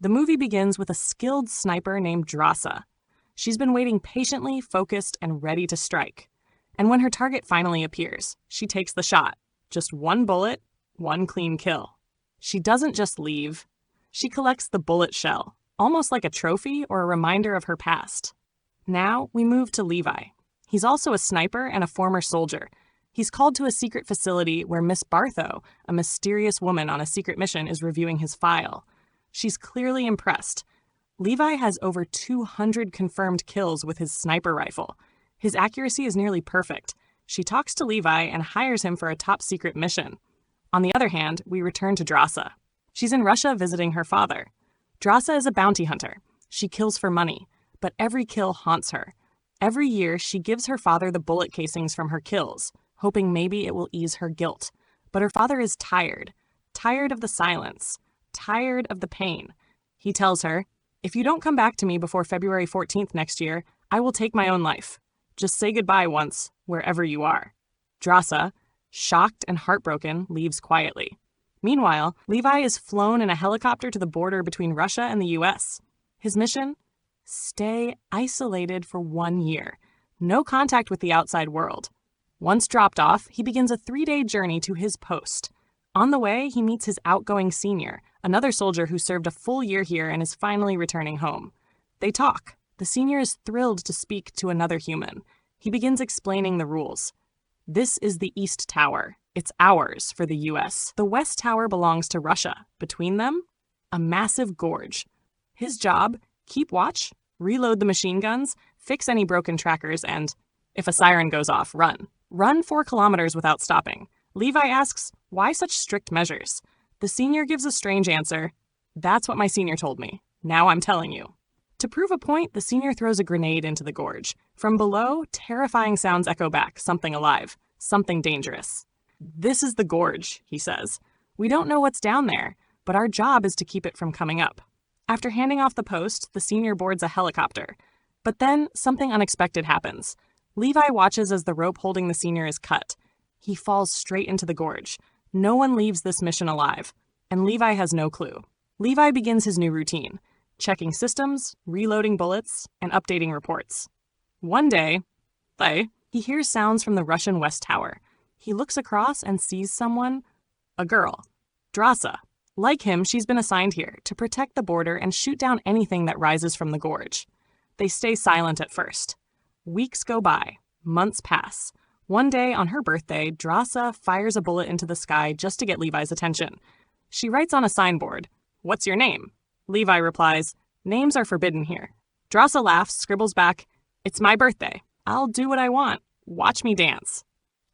The movie begins with a skilled sniper named Drasa. She's been waiting patiently, focused, and ready to strike. And when her target finally appears, she takes the shot. Just one bullet, one clean kill. She doesn't just leave. She collects the bullet shell, almost like a trophy or a reminder of her past. Now we move to Levi. He's also a sniper and a former soldier. He's called to a secret facility where Miss Bartho, a mysterious woman on a secret mission, is reviewing his file. She's clearly impressed. Levi has over 200 confirmed kills with his sniper rifle. His accuracy is nearly perfect. She talks to Levi and hires him for a top-secret mission. On the other hand, we return to Drasa. She's in Russia visiting her father. Drasa is a bounty hunter. She kills for money, but every kill haunts her. Every year, she gives her father the bullet casings from her kills, hoping maybe it will ease her guilt. But her father is tired of the silence, tired of the pain. He tells her, "If you don't come back to me before February 14th next year, I will take my own life. Just say goodbye once, wherever you are." Drasa, shocked and heartbroken, leaves quietly. Meanwhile, Levi is flown in a helicopter to the border between Russia and the US. His mission? Stay isolated for 1 year. No contact with the outside world. Once dropped off, he begins a 3-day journey to his post. On the way, he meets his outgoing senior, another soldier who served a full year here and is finally returning home. They talk. The senior is thrilled to speak to another human. He begins explaining the rules. This is the East Tower. It's ours for the US. The West Tower belongs to Russia. Between them, a massive gorge. His job, keep watch, reload the machine guns, fix any broken trackers, and, if a siren goes off, run. Run 4 kilometers without stopping. Levi asks, why such strict measures? The senior gives a strange answer. That's what my senior told me. Now I'm telling you. To prove a point, the senior throws a grenade into the gorge. From below, terrifying sounds echo back, something alive, something dangerous. This is the gorge, he says. We don't know what's down there, but our job is to keep it from coming up. After handing off the post, the senior boards a helicopter. But then something unexpected happens. Levi watches as the rope holding the senior is cut. He falls straight into the gorge. No one leaves this mission alive, and Levi has no clue. Levi begins his new routine, checking systems, reloading bullets, and updating reports. One day, he hears sounds from the Russian West Tower. He looks across and sees someone, a girl, Drasa. Like him, she's been assigned here to protect the border and shoot down anything that rises from the gorge. They stay silent at first. Weeks go by, months pass. One day, on her birthday, Drasa fires a bullet into the sky just to get Levi's attention. She writes on a signboard, "What's your name?" Levi replies, "Names are forbidden here." Drasa laughs, scribbles back, "It's my birthday. I'll do what I want. Watch me dance."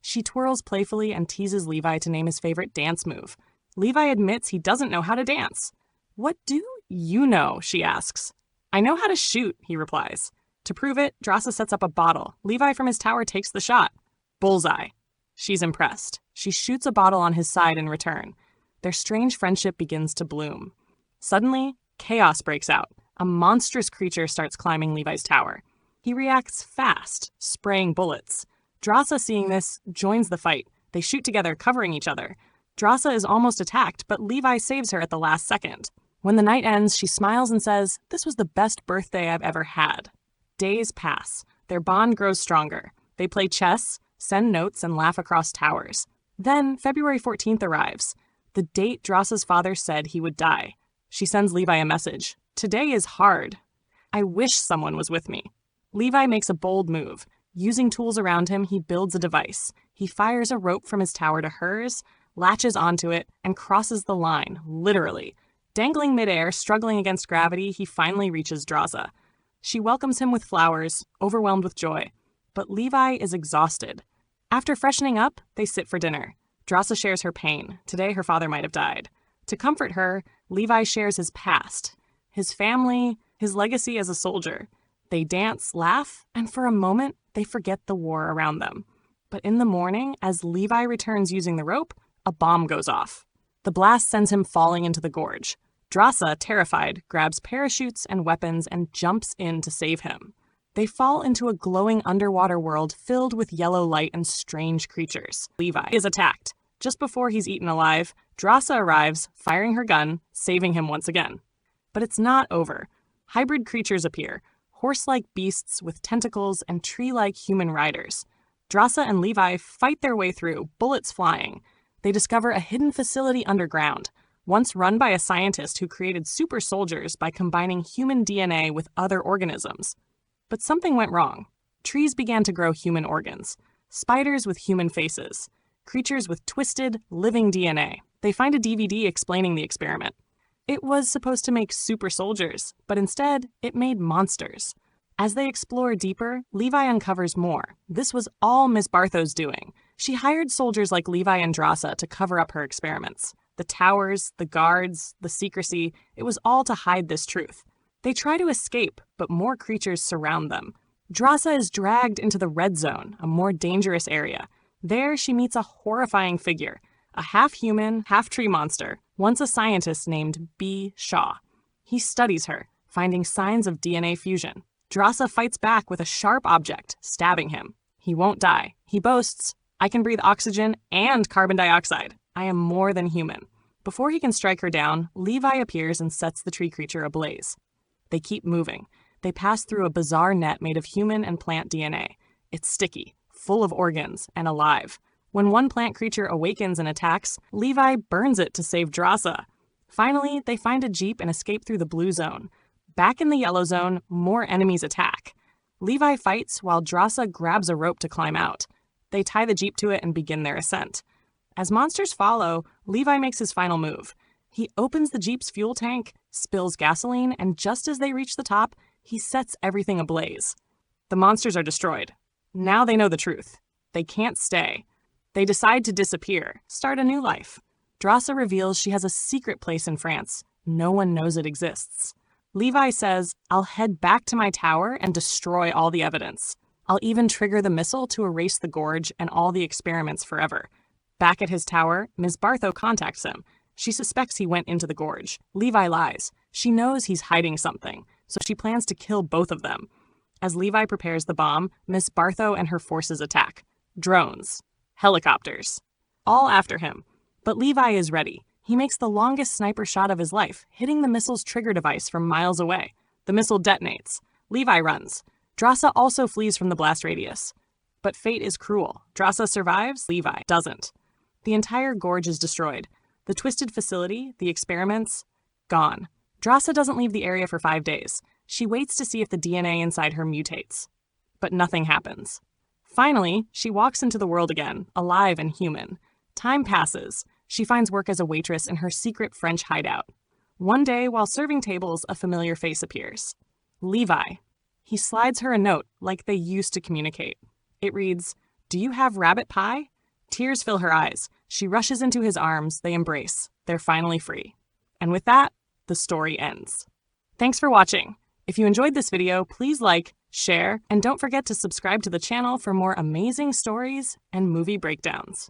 She twirls playfully and teases Levi to name his favorite dance move. Levi admits he doesn't know how to dance. "What do you know?" she asks. "I know how to shoot," he replies. To prove it, Drasa sets up a bottle. Levi from his tower takes the shot. Bullseye. She's impressed. She shoots a bottle on his side in return. Their strange friendship begins to bloom. Suddenly, chaos breaks out. A monstrous creature starts climbing Levi's tower. He reacts fast, spraying bullets. Drasa, seeing this, joins the fight. They shoot together, covering each other. Drasa is almost attacked, but Levi saves her at the last second. When the night ends, she smiles and says, "This was the best birthday I've ever had." Days pass. Their bond grows stronger. They play chess, send notes, and laugh across towers. Then February 14th arrives, the date Drasa's father said he would die. She sends Levi a message. "Today is hard. I wish someone was with me." Levi makes a bold move. Using tools around him, he builds a device. He fires a rope from his tower to hers, latches onto it, and crosses the line, literally. Dangling midair, struggling against gravity, he finally reaches Drasa. She welcomes him with flowers, overwhelmed with joy. But Levi is exhausted. After freshening up, they sit for dinner. Drasa shares her pain. Today, her father might have died. To comfort her, Levi shares his past, his family, his legacy as a soldier. They dance, laugh, and for a moment, they forget the war around them. But in the morning, as Levi returns using the rope, a bomb goes off. The blast sends him falling into the gorge. Drasa, terrified, grabs parachutes and weapons and jumps in to save him. They fall into a glowing underwater world filled with yellow light and strange creatures. Levi is attacked. Just before he's eaten alive, Drasa arrives, firing her gun, saving him once again. But it's not over. Hybrid creatures appear, horse-like beasts with tentacles and tree-like human riders. Drasa and Levi fight their way through, bullets flying. They discover a hidden facility underground, once run by a scientist who created super soldiers by combining human DNA with other organisms. But something went wrong. Trees began to grow human organs, spiders with human faces, creatures with twisted, living DNA. They find a DVD explaining the experiment. It was supposed to make super soldiers, but instead, it made monsters. As they explore deeper, Levi uncovers more. This was all Ms. Barthow's doing. She hired soldiers like Levi and Drasa to cover up her experiments. The towers, the guards, the secrecy, it was all to hide this truth. They try to escape, but more creatures surround them. Drasa is dragged into the red zone, a more dangerous area. There, she meets a horrifying figure, a half-human, half-tree monster, once a scientist named B. Shaw. He studies her, finding signs of DNA fusion. Drasa fights back with a sharp object, stabbing him. He won't die. He boasts, "I can breathe oxygen and carbon dioxide. I am more than human." Before he can strike her down, Levi appears and sets the tree creature ablaze. They keep moving. They pass through a bizarre net made of human and plant DNA. It's sticky, full of organs, and alive. When one plant creature awakens and attacks, Levi burns it to save Drasa. Finally, they find a jeep and escape through the blue zone. Back in the yellow zone, more enemies attack. Levi fights while Drasa grabs a rope to climb out. They tie the jeep to it and begin their ascent. As monsters follow, Levi makes his final move. He opens the jeep's fuel tank, spills gasoline, and just as they reach the top, he sets everything ablaze. The monsters are destroyed. Now they know the truth. They can't stay. They decide to disappear, start a new life. Drasa reveals she has a secret place in France. No one knows it exists. Levi says, "I'll head back to my tower and destroy all the evidence. I'll even trigger the missile to erase the Gorge and all the experiments forever." Back at his tower, Ms. Barthow contacts him. She suspects he went into the Gorge. Levi lies. She knows he's hiding something, so she plans to kill both of them. As Levi prepares the bomb, Ms. Barthow and her forces attack. Drones. Helicopters. All after him. But Levi is ready. He makes the longest sniper shot of his life, hitting the missile's trigger device from miles away. The missile detonates. Levi runs. Drasa also flees from the blast radius. But fate is cruel. Drasa survives, Levi doesn't. The entire Gorge is destroyed. The twisted facility, the experiments, gone. Drasa doesn't leave the area for 5 days. She waits to see if the DNA inside her mutates. But nothing happens. Finally, she walks into the world again, alive and human. Time passes. She finds work as a waitress in her secret French hideout. One day, while serving tables, a familiar face appears. Levi. He slides her a note like they used to communicate. It reads, "Do you have rabbit pie?" Tears fill her eyes. She rushes into his arms. They embrace. They're finally free. And with that, the story ends. Thanks for watching. If you enjoyed this video, please like, share, and don't forget to subscribe to the channel for more amazing stories and movie breakdowns.